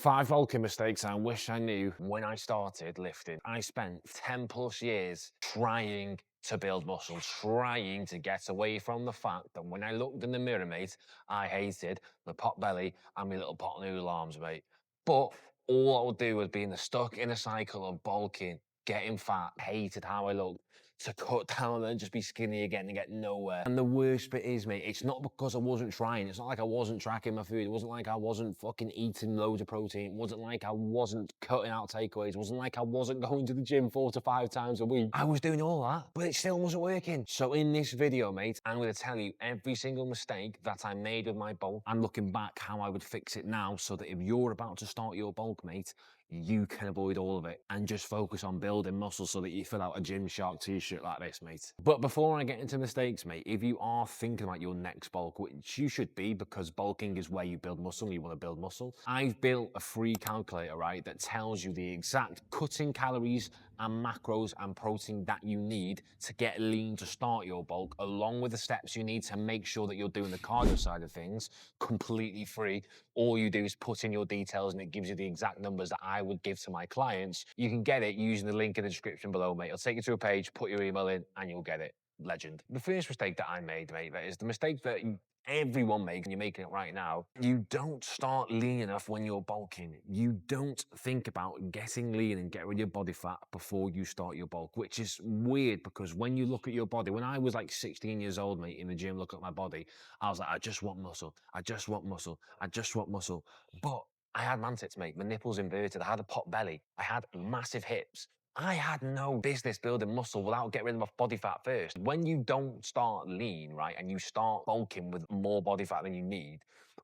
5 bulking mistakes I wish I knew when I started lifting. I spent 10 plus years trying to build muscle, trying to get away from the fact that when I looked in the mirror, mate, I hated the pot belly and my little pot noodle arms, mate. But all I would do was being stuck in a cycle of bulking, getting fat, hated how I looked, to cut down and just be skinny again and get nowhere. And the worst bit is, mate, it's not because I wasn't trying. It's not like I wasn't tracking my food. It wasn't like I wasn't fucking eating loads of protein. It wasn't like I wasn't cutting out takeaways. It wasn't like I wasn't going to the gym 4 to 5 times a week. I was doing all that, but it still wasn't working. So in this video, mate, I'm going to tell you every single mistake that I made with my bulk and looking back how I would fix it now so that if you're about to start your bulk, mate, you can avoid all of it and just focus on building muscle so that you fill out a Gymshark t-shirt like this, mate. But before I get into mistakes, mate, if you are thinking about your next bulk, which you should be because bulking is where you build muscle, you want to build muscle, I've built a free calculator, right, that tells you the exact cutting calories and macros and protein that you need to get lean to start your bulk, along with the steps you need to make sure that you're doing the cardio side of things completely free. All you do is put in your details and it gives you the exact numbers that I would give to my clients. You can get it using the link in the description below, mate. It'll take you to a page, put your email in, and you'll get it. Legend. The first mistake that I made, mate, that is the mistake that everyone makes, and you're making it right now. You don't start lean enough when you're bulking. You don't think about getting lean and get rid of your body fat before you start your bulk, which is weird because when you look at your body, when I was like 16 years old, mate, in the gym, looking at my body, I was like, I just want muscle. I just want muscle. I just want muscle. But I had man tits, mate. My nipples inverted. I had a pot belly. I had massive hips. I had no business building muscle without getting rid of my body fat first. When you don't start lean, right, and you start bulking with more body fat than you need,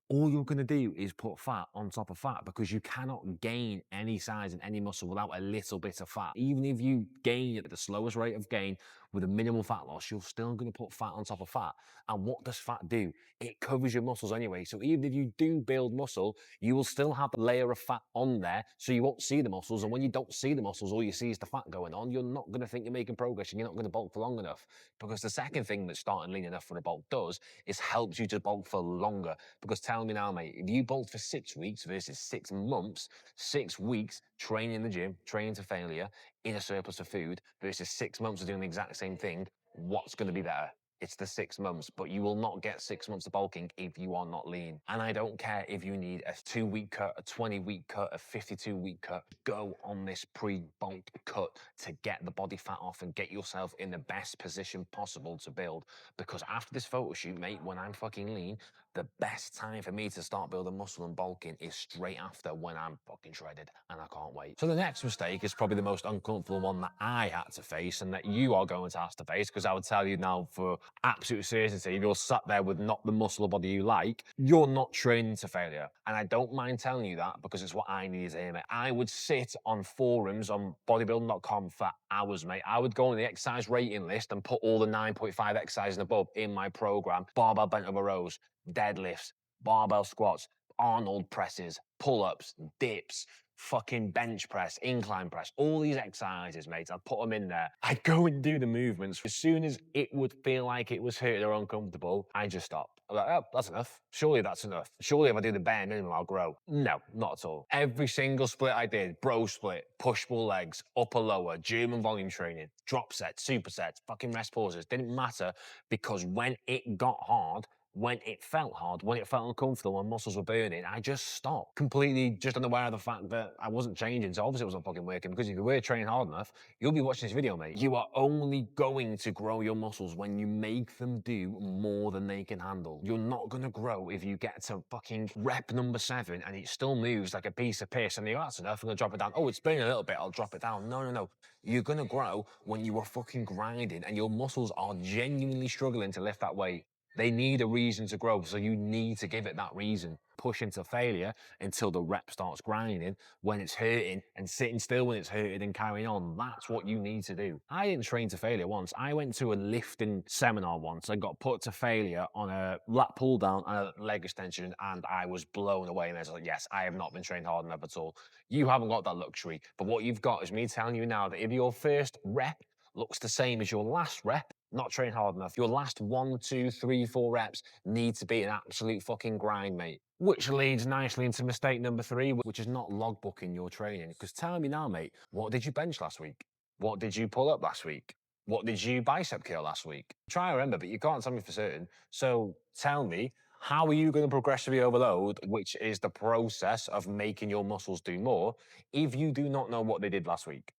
all you're going to do is put fat on top of fat because you cannot gain any size and any muscle without a little bit of fat. Even if you gain at the slowest rate of gain with a minimal fat loss, you're still going to put fat on top of fat. And what does fat do? It covers your muscles anyway. So even if you do build muscle, you will still have a layer of fat on there, so you won't see the muscles. And when you don't see the muscles, all you see is the fat going on. You're not going to think you're making progress and you're not going to bulk for long enough. Because the second thing that starting lean enough for a bulk does is helps you to bulk for longer. Because tell me now, mate, if you bulk for 6 weeks versus 6 months, 6 weeks training in the gym, training to failure, in a surplus of food, versus 6 months of doing the exact same thing, what's going to be better? It's the 6 months, but you will not get 6 months of bulking if you are not lean. And I don't care if you need a 2-week cut, a 20-week cut, a 52-week cut. Go on this pre-bulk cut to get the body fat off and get yourself in the best position possible to build. Because after this photo shoot, mate, when I'm fucking lean, the best time for me to start building muscle and bulking is straight after when I'm fucking shredded, and I can't wait. So the next mistake is probably the most uncomfortable one that I had to face and that you are going to have to face, because I would tell you now for absolute certainty, if you're sat there with not the muscle or body you like, you're not training to failure. And I don't mind telling you that because it's what I need to hear, mate. I would sit on forums on bodybuilding.com for hours, mate. I would go on the exercise rating list and put all the 9.5 exercises and above in my program. Barbell bent over rows, deadlifts, barbell squats, Arnold presses, pull-ups, dips, fucking bench press, incline press, all these exercises, mate. I'd put them in there. I'd go and do the movements. As soon as it would feel like it was hurting or uncomfortable, I just stop. I'm like, oh, that's enough. Surely that's enough. Surely if I do the bare minimum, I'll grow. No, not at all. Every single split I did, bro split, push-pull legs, upper lower, German volume training, drop sets, supersets, fucking rest pauses, didn't matter, because when it got hard, when it felt hard, when it felt uncomfortable, when muscles were burning, I just stopped. Completely just unaware of the fact that I wasn't changing, so obviously it wasn't fucking working, because if you were training hard enough, you'll be watching this video, mate. You are only going to grow your muscles when you make them do more than they can handle. You're not gonna grow if you get to fucking rep number 7 and it still moves like a piece of piss and you go, that's enough, I'm gonna drop it down. Oh, it's burning a little bit, I'll drop it down. No, no, no. You're gonna grow when you are fucking grinding and your muscles are genuinely struggling to lift that weight. They need a reason to grow, so you need to give it that reason. Push into failure until the rep starts grinding when it's hurting, and sitting still when it's hurting and carrying on. That's what you need to do. I didn't train to failure once. I went to a lifting seminar once. I got put to failure on a lat pull down and a leg extension, and I was blown away. And I was like, yes, I have not been trained hard enough at all. You haven't got that luxury. But what you've got is me telling you now that if your first rep looks the same as your last rep, not training hard enough. Your last 1, 2, 3, 4 reps need to be an absolute fucking grind, mate. Which leads nicely into mistake number 3, which is not logbooking your training. Because tell me now, mate, what did you bench last week? What did you pull up last week? What did you bicep curl last week? Try and remember, but you can't tell me for certain. So tell me, how are you going to progressively overload, which is the process of making your muscles do more, if you do not know what they did last week?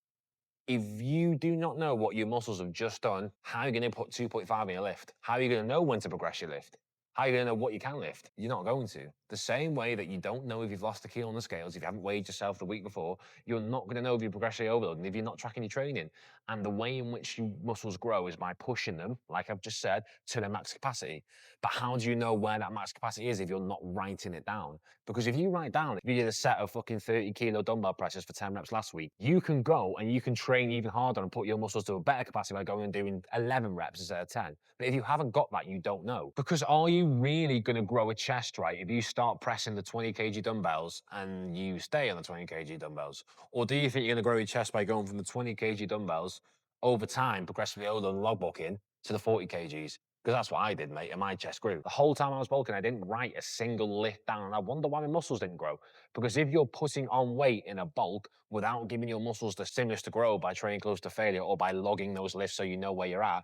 If you do not know what your muscles have just done, how are you going to put 2.5 in your lift? How are you going to know when to progress your lift? How are you going to know what you can lift? You're not going to. The same way that you don't know if you've lost a kilo on the scales, if you haven't weighed yourself the week before, you're not going to know if you're progressively overloading if you're not tracking your training. And the way in which your muscles grow is by pushing them, like I've just said, to their max capacity. But how do you know where that max capacity is if you're not writing it down? Because if you write down, if you did a set of fucking 30 kilo dumbbell presses for 10 reps last week, you can go and you can train even harder and put your muscles to a better capacity by going and doing 11 reps instead of 10. But if you haven't got that, you don't know. Because are you really going to grow a chest, right, if you start pressing the 20 kg dumbbells and you stay on the 20 kg dumbbells? Or do you think you're going to grow your chest by going from the 20 kg dumbbells over time, progressively older than logbooking, to the 40 kgs? Because that's what I did, mate, and my chest grew. The whole time I was bulking, I didn't write a single lift down, and I wonder why my muscles didn't grow. Because if you're putting on weight in a bulk without giving your muscles the stimulus to grow by training close to failure or by logging those lifts so you know where you're at,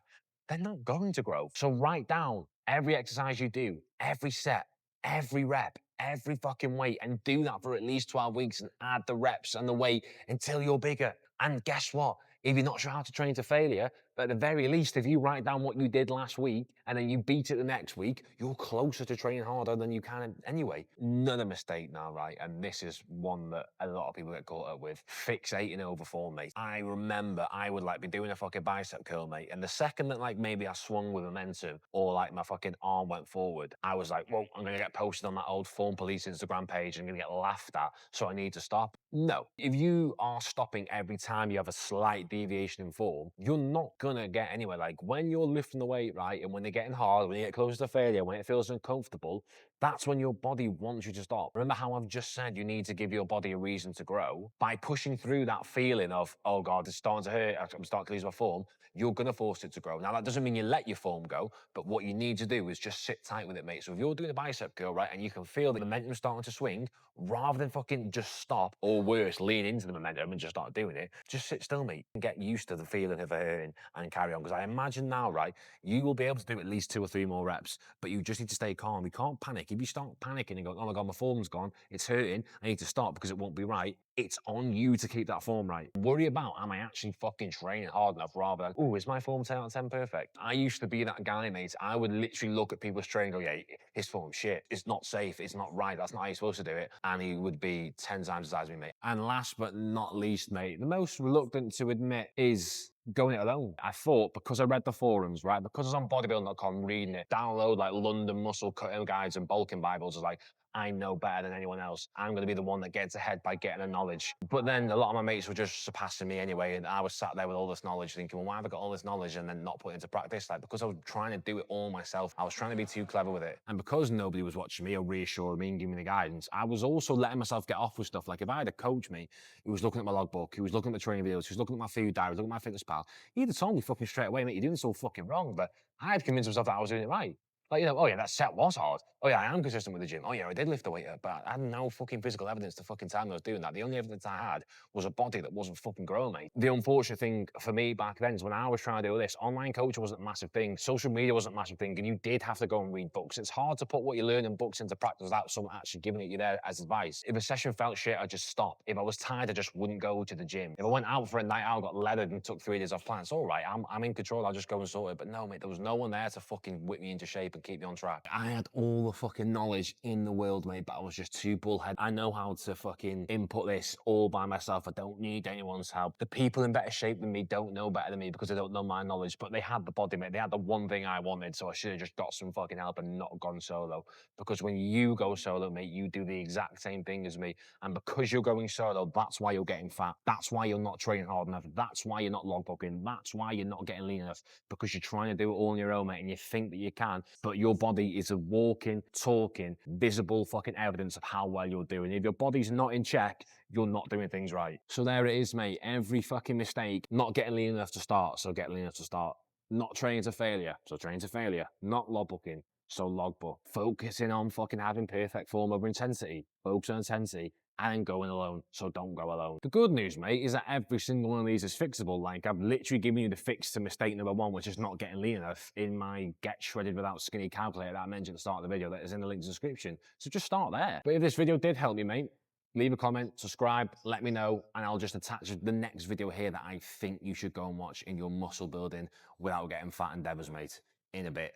they're not going to grow. So write down every exercise you do, every set, every rep, every fucking weight, and do that for at least 12 weeks and add the reps and the weight until you're bigger. And guess what? If you're not sure how to train to failure, but at the very least, if you write down what you did last week and then you beat it the next week, you're closer to training harder than you can anyway. Another mistake now, right? And this is one that a lot of people get caught up with. Fixating over form, mate. I remember I would like be doing a fucking bicep curl, mate. And the second that like maybe I swung with momentum or like my fucking arm went forward, I was like, whoa, I'm going to get posted on that old Form Police Instagram page and I'm going to get laughed at. So I need to stop. No. If you are stopping every time you have a slight deviation in form, you're not gonna get anywhere. Like when you're lifting the weight, right, and when they're getting hard, when you get closer to failure, when it feels uncomfortable, that's when your body wants you to stop. Remember how I've just said you need to give your body a reason to grow? By pushing through that feeling of, oh God, it's starting to hurt, I'm starting to lose my form, you're gonna force it to grow. Now that doesn't mean you let your form go, but what you need to do is just sit tight with it, mate. So if you're doing a bicep curl, right, and you can feel the momentum starting to swing, rather than fucking just stop, or worse, lean into the momentum and just start doing it, just sit still, mate, and get used to the feeling of hurting and carry on. Because I imagine now, right, you will be able to do at least 2 or 3 more reps, but you just need to stay calm. You can't panic. If you start panicking and go, oh my God, my form's gone, it's hurting, I need to stop because it won't be right, it's on you to keep that form right. Worry about, am I actually fucking training hard enough rather than, oh, is my form 10 out of 10 perfect? I used to be that guy, mate. I would literally look at people's training and go, yeah, his form's shit. It's not safe. It's not right. That's not how you're supposed to do it. And he would be 10 times the size of me, mate. And last but not least, mate, the most reluctant to admit is going it alone. I thought because I read the forums, right? Because I was on bodybuilding.com reading it, download like London muscle cutting guides and bulking Bibles, is like, I know better than anyone else. I'm going to be the one that gets ahead by getting the knowledge. But then a lot of my mates were just surpassing me anyway. And I was sat there with all this knowledge thinking, well, why have I got all this knowledge and then not put it into practice? Like, because I was trying to do it all myself. I was trying to be too clever with it. And because nobody was watching me or reassuring me and giving me the guidance, I was also letting myself get off with stuff. Like if I had a coach, me, who was looking at my logbook, who was looking at the training videos, who was looking at my food diary, looking at my fitness pal, he'd have told me fucking straight away, mate, you're doing this all fucking wrong. But I had convinced myself that I was doing it right. Like, you know, oh yeah, that set was hard. Oh yeah, I am consistent with the gym. Oh yeah, I did lift the weight up, but I had no fucking physical evidence to fucking tell me I was doing that. The only evidence I had was a body that wasn't fucking growing, mate. The unfortunate thing for me back then is when I was trying to do this, online coaching wasn't a massive thing. Social media wasn't a massive thing, and you did have to go and read books. It's hard to put what you learn in books into practice without someone actually giving it you there as advice. If a session felt shit, I'd just stop. If I was tired, I just wouldn't go to the gym. If I went out for a night out, got leathered and took 3 days off plan, it's all right. I'm in control. I'll just go and sort it. But no, mate, there was no one there to fucking whip me into shape and keep me on track. I had all the fucking knowledge in the world, mate, but I was just too bullheaded. I know how to fucking input this all by myself. I don't need anyone's help. The people in better shape than me don't know better than me because they don't know my knowledge, but they had the body, mate. They had the one thing I wanted, so I should have just got some fucking help and not gone solo. Because when you go solo, mate, you do the exact same thing as me. And because you're going solo, that's why you're getting fat. That's why you're not training hard enough. That's why you're not logbooking. That's why you're not getting lean enough. Because you're trying to do it all on your own, mate, and you think that you can, but your body is a walking, talking, visible fucking evidence of how well you're doing. If your body's not in check, you're not doing things right. So there it is, mate. Every fucking mistake, not getting lean enough to start, so get lean enough to start. not training to failure, so training to failure. Not logbooking, so logbook. Focusing on fucking having perfect form over intensity. Focus on intensity and going alone, so don't go alone. The good news, mate, is that every single one of these is fixable. Like, I've literally given you the fix to mistake number one, which is not getting lean enough, in my Get Shredded Without Skinny calculator that I mentioned at the start of the video that is in the link in the description. So just start there. But if this video did help you, mate, leave a comment, subscribe, let me know, and I'll just attach the next video here that I think you should go and watch in your muscle building without getting fat endeavors, mate, in a bit.